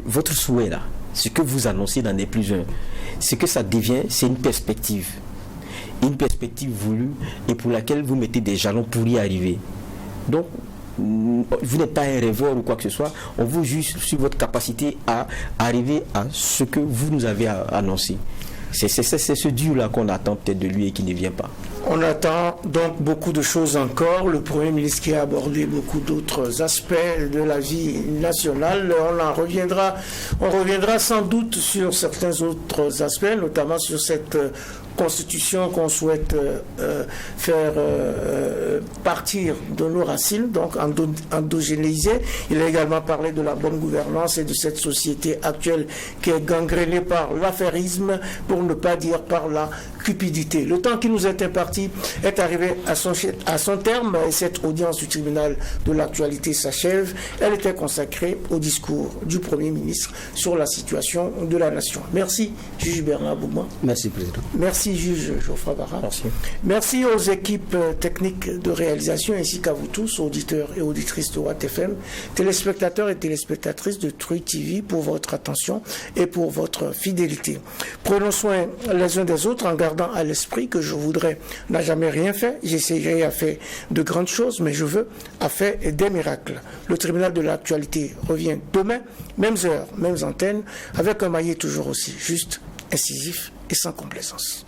S3: votre souhait là, ce que vous annoncez dans des plus un, ce que ça devient, c'est une perspective. Une perspective voulue et pour laquelle vous mettez des jalons pour y arriver. Donc, vous n'êtes pas un rêveur ou quoi que ce soit, on vous juge sur votre capacité à arriver à ce que vous nous avez annoncé. C'est ce Dieu-là qu'on attend peut-être de lui et qui ne vient pas.
S1: On attend donc beaucoup de choses encore. Le Premier ministre qui a abordé beaucoup d'autres aspects de la vie nationale. On reviendra sans doute sur certains autres aspects, notamment sur cette constitution qu'on souhaite faire partir de nos racines, donc endogénéiser. Il a également parlé de la bonne gouvernance et de cette société actuelle qui est gangrénée par l'affairisme, pour ne pas dire par la cupidité. Le temps qui nous est imparti est arrivé à son terme et cette audience du tribunal de l'actualité s'achève. Elle était consacrée au discours du Premier ministre sur la situation de la nation. Merci, juge Bernard Bouma.
S2: Merci, Président.
S1: Merci, juge Geoffroy Bara.
S3: Merci.
S1: Merci aux équipes techniques de réalisation ainsi qu'à vous tous, auditeurs et auditrices de Watt FM, téléspectateurs et téléspectatrices de Truy TV, pour votre attention et pour votre fidélité. Prenons soin les uns des autres en gardant à l'esprit que je voudrais n'a jamais rien fait. J'essayerai à faire de grandes choses, mais je veux à faire des miracles. Le tribunal de l'actualité revient demain, mêmes heures, mêmes antennes, avec un maillet toujours aussi juste, incisif et sans complaisance.